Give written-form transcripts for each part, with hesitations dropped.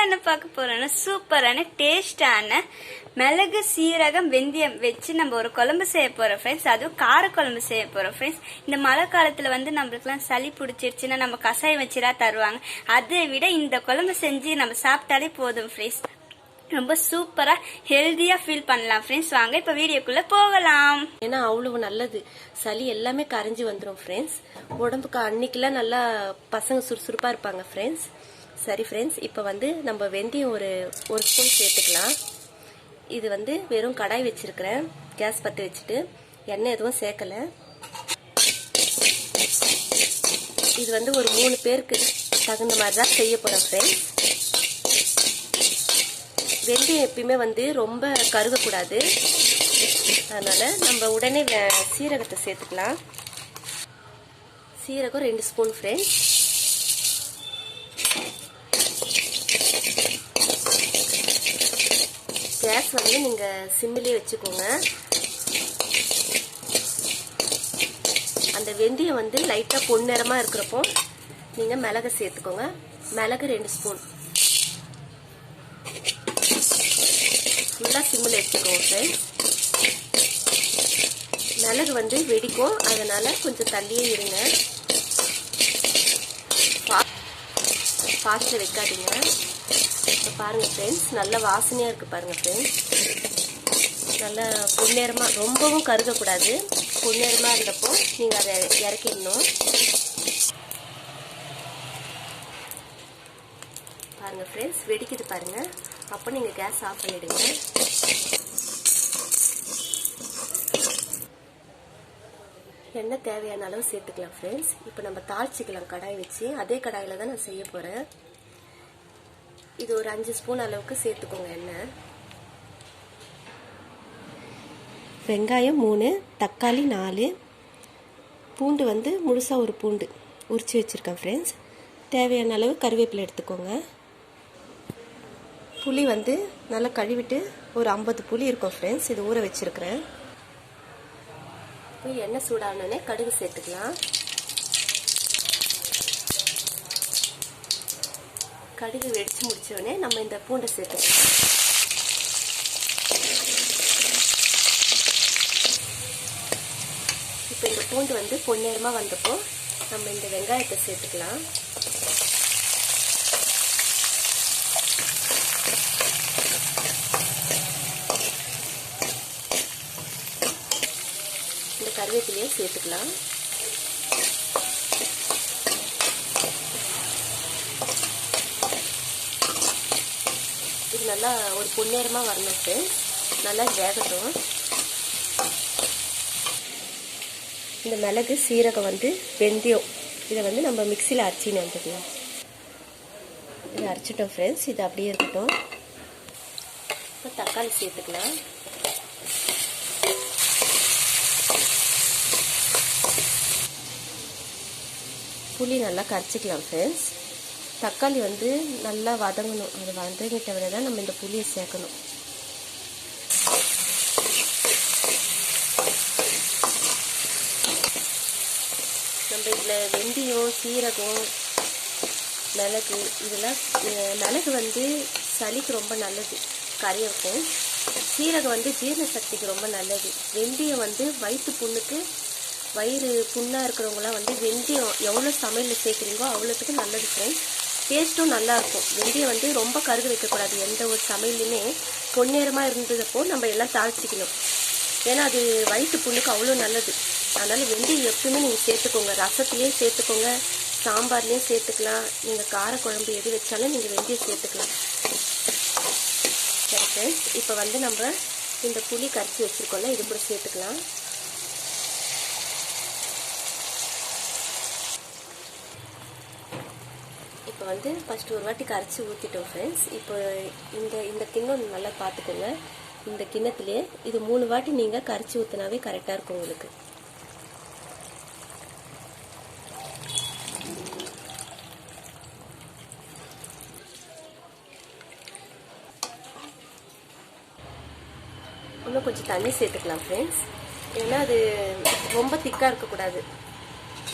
வீடியோல என்ன பார்க்க போறோம்னா சூப்பரான டேஸ்டான மிளகு சீரகம் வெந்தயம் வச்சு நம்ம ஒரு குழம்பு செய்ய போறோம் ஃப்ரெண்ட்ஸ். அதுவும் கார குழம்பு செய்ய போறோம் ஃப்ரெண்ட்ஸ். இந்த மழை காலத்துல நம்மளுக்குலாம் சளி பிடிச்சிருச்சுன்னா நம்ம கசாயம் வச்சுரா தருவாங்க. அதை விட இந்த குழம்பு செஞ்சு நம்ம சாப்பிட்டாலே போதும் ஃப்ரெண்ட்ஸ். ரொம்ப சூப்பரா ஹெல்தியா ஃபீல் பண்ணலாம் ஃப்ரெண்ட்ஸ். வாங்க இப்ப வீடியோக்குள்ள போகலாம். ஏன்னா அவ்வளவு நல்லது, சளி எல்லாமே கரைஞ்சி வந்துடும் ஃப்ரெண்ட்ஸ். உடம்புக்கு அன்னைக்கெல்லாம் நல்லா பசங்க சுறுசுறுப்பா இருப்பாங்க ஃப்ரெண்ட்ஸ். சரி ஃப்ரெண்ட்ஸ், இப்போ நம்ம வெந்தயம் ஒரு ஸ்பூன் சேர்த்துக்கலாம். இது வெறும் கடாய் வச்சிருக்கிறேன், கேஸ் பற்ற வச்சுட்டு எண்ணெய் எதுவும் சேர்க்கல. இது ஒரு 3 பேருக்கு தகுந்த மாதிரி தான் செய்ய போறேன் ஃப்ரெண்ட்ஸ். வெந்தயம் எப்பயுமே ரொம்ப கருகக்கூடாது, அதனால நம்ம உடனே சீரகத்தை சேர்த்துக்கலாம். சீரகம் 2 ஸ்பூன் ஃப்ரெண்ட்ஸ். கேஸ் நீங்க சிம்மிலே வச்சுக்கோங்க. அந்த வெந்தயம் லைட்டா பொன்னிறமா இருக்கிறப்போ நீங்க மிளகு சேர்த்துக்கோங்க. மிளகு 2 ஸ்பூன் ஃபுல்லா சிம்மில் வச்சுக்கோங்க ஃப்ரெண்ட்ஸ். மிளகு வெடிக்கும், அதனால கொஞ்சம் தள்ளியே இருங்க, ஃபாஸ்ட்ல வைக்காதீங்க. இப்போ பாருங்க ஃப்ரெண்ட்ஸ், நல்ல வாசனையா இருக்கு பாருங்க ஃப்ரெண்ட்ஸ். நல்ல பொன்னேரமா, ரொம்பவும் கருகக்கூடாது, பொன்னேரமா இருந்தப்போ நீங்க அதை இறக்கிடணும். பாருங்க ஃப்ரெண்ட்ஸ், வெடிக்குது பாருங்க. அப்போ நீங்க கேஸ் ஆஃப் பண்ணிடுங்க. எண்ணெய் தேவையான அளவு சேர்த்துக்கலாம் ஃப்ரெண்ட்ஸ். இப்போ நம்ம தாளிச்சிக்கலாம் கடாய் வச்சு. அதே கடாயில தான் நான் செய்ய போறேன். இது ஒரு 5 ஸ்பூன் அளவுக்கு சேர்த்துக்கோங்க எண்ணெய். வெங்காயம் 3, தக்காளி 4, பூண்டு முழுசா ஒரு பூண்டு உரிச்சு வச்சிருக்கேன் ஃப்ரெண்ட்ஸ். தேவையான அளவு கருவேப்பிலை எடுத்துக்கோங்க. புளி நல்லா கழுவிட்டு ஒரு 50 புளி இருக்கும் ஃப்ரெண்ட்ஸ், இது ஊற வச்சிருக்கிறேன். இப்போ எண்ணெய் சூடானோடனே கடுகு சேர்த்துக்கலாம். கடுகு வெடிச்சு முடிச்சோடனே நம்ம இந்த பூண்டை சேர்த்துக்கலாம். இப்போ இந்த பூண்டு பொன்னேரமா வந்தப்போ நம்ம இந்த வெங்காயத்தை சேர்த்துக்கலாம். இந்த கருவேப்பிலையை சேர்த்துக்கலாம். இது நல்லா ஒரு பொன்னேரமா வரணும், நல்லா வேகட்டும். இந்த மிளகு சீரகம் வெந்தயம் இதை நம்ம மிக்சியில் அரைச்சின்னு வந்துடலாம். இதை அரைச்சிட்டோம் ஃப்ரெண்ட்ஸ், இது அப்படியே இருக்கட்டும். இப்போ தக்காளி சேர்த்துக்கலாம். புளி நல்லா கரைச்சிக்கலாம் ஃப்ரெண்ட்ஸ். தக்காளி நல்லா வதங்கணும், அது வதங்கிட்ட விட தான் நம்ம இந்த புளியை சேர்க்கணும். நம்ம இதில் வெந்தயம் சீரகம் மிளகு இதெல்லாம், மிளகு சளிக்கு ரொம்ப நல்லது, கரையிருக்கும். சீரகம் ஜீரண சக்திக்கு ரொம்ப நல்லது. வெந்தயம் வயிற்று புண்ணுக்கு, வயிறு புண்ணா இருக்கிறவங்களாம் வெந்தயம் எவ்வளோ சமையலில் சேர்க்குறீங்களோ அவ்வளோத்துக்கு நல்லது ஃப்ரெண்ட்ஸ். டேஸ்ட்டும் நல்லா இருக்கும். வெந்தயம் ரொம்ப கருக வைக்கக்கூடாது. எந்த ஒரு சமையலுமே பொன்னேரமாக இருந்ததப்போ நம்ம எல்லாம் தாளிச்சிக்கணும். ஏன்னா அது வயிற்று புண்ணுக்கு அவ்வளோ நல்லது. அதனால வெந்தயம் எப்பவுமே நீங்கள் சேர்த்துக்கோங்க. ரசத்துலேயும் சேர்த்துக்கோங்க, சாம்பார்லேயும் சேர்த்துக்கலாம். நீங்கள் கார குழம்பு எது வச்சாலும் நீங்கள் வெந்தயம் சேர்த்துக்கலாம். சரி ஃப்ரெண்ட்ஸ், இப்போ நம்ம இந்த புளி கரைச்சி வச்சுருக்கோம்ல, இது கூட சேர்த்துக்கலாம். இப்போ ஃபஸ்ட்டு ஒரு வாட்டி கரைச்சி ஊற்றிட்டோம் ஃப்ரெண்ட்ஸ். இப்போ இந்த கிண்ணம் நல்லா பார்த்துக்கோங்க. இந்த கிண்ணத்திலே இது 3 வாட்டி நீங்கள் கரைச்சி ஊற்றினாவே கரெக்டாக இருக்கும் உங்களுக்கு. இன்னும் கொஞ்சம் தண்ணி சேர்த்துக்கலாம் ஃப்ரெண்ட்ஸ். ஏன்னா அது ரொம்ப திக்காக இருக்கக்கூடாது.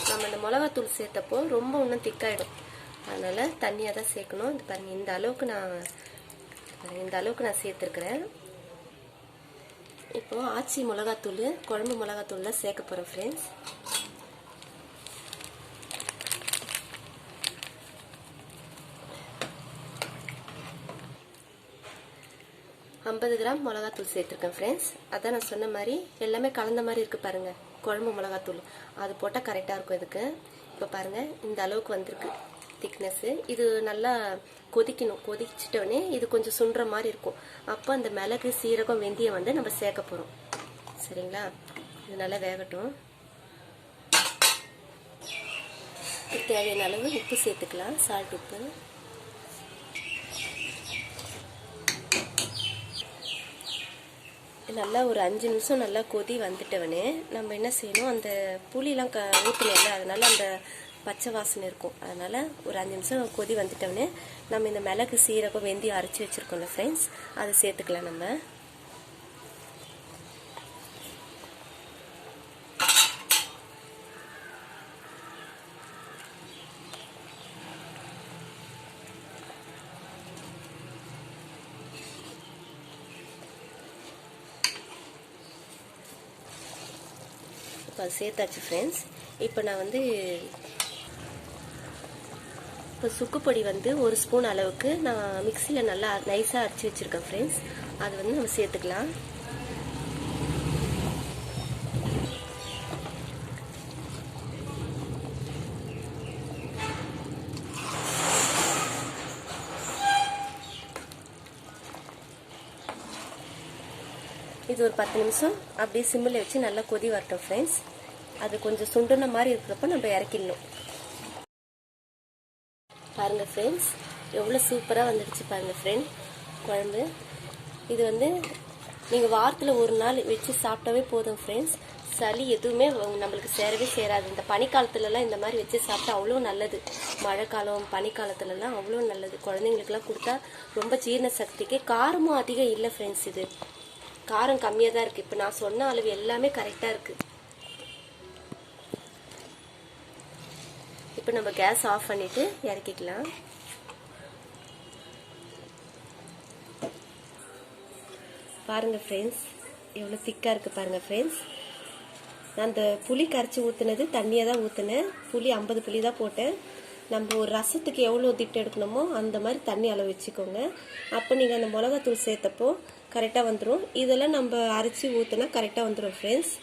நம்ம இந்த மிளகாத்தூள் சேர்த்தப்போ ரொம்ப இன்னும் திக்காயிடும். அதனால் தண்ணியாக தான் சேர்க்கணும். இது பாருங்கள், இந்த அளவுக்கு நான் சேர்த்துருக்குறேன். இப்போது ஆச்சி மிளகாத்தூள், குழம்பு மிளகாத்தூள் தான் சேர்க்க போகிறேன் ஃப்ரெண்ட்ஸ். ஐம்பது கிராம் மிளகாத்தூள் சேர்த்துருக்கேன் ஃப்ரெண்ட்ஸ். அதான் நான் சொன்ன மாதிரி எல்லாமே கலந்த மாதிரி இருக்குது பாருங்கள். குழம்பு மிளகாத்தூள் அது போட்டால் கரெக்டாக இருக்கும் இதுக்கு. இப்போ பாருங்கள், இந்த அளவுக்கு வந்திருக்கு திக்னஸ்ஸு. இது நல்லா கொதிக்கணும். கொதிச்சிட்டோடனே இது கொஞ்சம் சுண்டுற மாதிரி இருக்கும். அப்போ அந்த மிளகு, சீரகம், வெந்தயம் வந்து நம்ம சேர்க்க போகிறோம். சரிங்களா? இது நல்லா வேகட்டும். தேவையான அளவு உப்பு சேர்த்துக்கலாம், சால்ட் உப்பு. நல்லா ஒரு 5 நிமிஷம் நல்லா கொதி வந்துட்டவனே நம்ம என்ன செய்யணும், அந்த புளியெலாம் ஊற்றல, அதனால அந்த பச்சை வாசனை இருக்கும். அதனால் ஒரு 5 நிமிஷம் கொதி வந்துட்டவனே நம்ம இந்த மிளகு, சீரகம், வெந்தயம் அரைச்சி வச்சுருக்கோம்ல ஃப்ரெண்ட்ஸ், அதை சேர்த்துக்கலாம் நம்ம. இப்போ அது சேர்த்தாச்சு ஃப்ரெண்ட்ஸ். இப்போ நான் வந்து சுக்குப்பொடி வந்து 1 ஸ்பூன் அளவுக்கு நான் மிக்சியில் நல்லா நைஸாக அரைச்சி வச்சுருக்கேன் ஃப்ரெண்ட்ஸ். அது வந்து நம்ம சேர்த்துக்கலாம். இது ஒரு 10 நிமிஷம் அப்படியே சிம்மில் வச்சு நல்லா கொதி வரட்டும் ஃப்ரெண்ட்ஸ். அது கொஞ்சம் சுண்டுன மாதிரி இருக்கிறப்ப நம்ம இறக்கிடணும். பாருங்கள் ஃப்ரெண்ட்ஸ், எவ்வளோ சூப்பராக வந்துடுச்சு பாருங்கள் ஃப்ரெண்ட் குழம்பு. இது வந்து நீங்கள் வாரத்தில் ஒரு நாள் வச்சு சாப்பிட்டாவே போதும் ஃப்ரெண்ட்ஸ். சளி எதுவுமே நம்மளுக்கு சேரவே சேராது. இந்த பனிக்காலத்துலலாம் இந்த மாதிரி வச்சு சாப்பிட்டா அவ்வளோ நல்லது. மழைக்காலம், பனிக்காலத்துலலாம் அவ்வளோ நல்லது. குழந்தைங்களுக்குலாம் கொடுத்தா ரொம்ப ஜீரண சக்திக்கு. காரமும் அதிகம் இல்லை ஃப்ரெண்ட்ஸ். இது காரம் கம்மியாக தான் இருக்குது. இப்போ நான் சொன்ன அளவு எல்லாமே கரெக்டாக இருக்குது. இப்போ நம்ம கேஸ் ஆஃப் பண்ணிவிட்டு இறக்கிக்கலாம். பாருங்கள் ஃப்ரெண்ட்ஸ், எவ்வளோ திக்காக இருக்குது பாருங்கள் ஃப்ரெண்ட்ஸ். நான் அந்த புளி கரைச்சி ஊற்றுனது தண்ணியாக தான் ஊற்றினேன். புளி 50 புளி தான் போட்டேன். நம்ம ஒரு ரசத்துக்கு எவ்வளோ திட்டு எடுக்கணுமோ அந்த மாதிரி தண்ணி அளவு வச்சுக்கோங்க. அப்போ நீங்கள் அந்த மிளகாத்தூள் சேர்த்தப்போ கரெக்டாக வந்துடும். இதெல்லாம் நம்ம அரைச்சி ஊற்றினா கரெக்டாக வந்துடும் ஃப்ரெண்ட்ஸ்.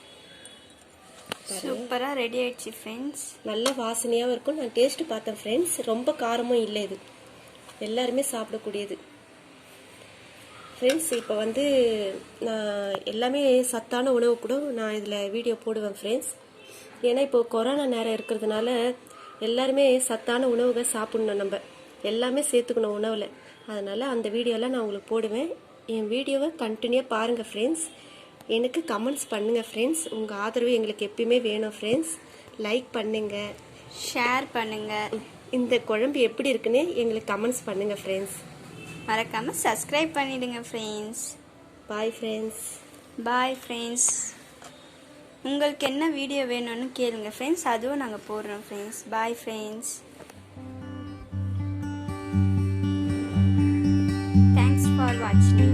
சூப்பராக ரெடி ஆயிடுச்சு ஃப்ரெண்ட்ஸ். நல்ல வாசனையாகவும் இருக்கும். நான் டேஸ்ட்டு பார்த்தேன் ஃப்ரெண்ட்ஸ், ரொம்ப காரமும் இல்லை. இது எல்லாருமே சாப்பிடக்கூடியது ஃப்ரெண்ட்ஸ். இப்போ வந்து நான் எல்லாமே சத்தான உணவு கூட நான் இதில் வீடியோ போடுவேன் ஃப்ரெண்ட்ஸ். ஏன்னா இப்போ கொரோனா நேரம் இருக்கிறதுனால எல்லாருமே சத்தான உணவுகள் சாப்பிடணும். நம்ம எல்லாமே சேர்த்துக்கணும் உணவில். அதனால் அந்த வீடியோலாம் நான் உங்களுக்கு போடுவேன். என் வீடியோவை கண்டினியூவாக பாருங்கள் ஃப்ரெண்ட்ஸ். எனக்கு கமெண்ட்ஸ் பண்ணுங்கள் ஃப்ரெண்ட்ஸ். உங்கள் ஆதரவு எங்களுக்கு எப்பயுமே வேணும் ஃப்ரெண்ட்ஸ். லைக் பண்ணுங்கள், ஷேர் பண்ணுங்கள். இந்த குழம்பு எப்படி இருக்குன்னு எங்களுக்கு கமெண்ட்ஸ் பண்ணுங்கள் ஃப்ரெண்ட்ஸ். மறக்காமல் சப்ஸ்கிரைப் பண்ணிடுங்க friends. Bye friends. Bye friends. உங்களுக்கு என்ன வீடியோ வேணும்னு கேளுங்க ஃப்ரெண்ட்ஸ், அதுவும் நாங்கள் போடுறோம் friends. Bye friends. Thanks for வாட்சிங்.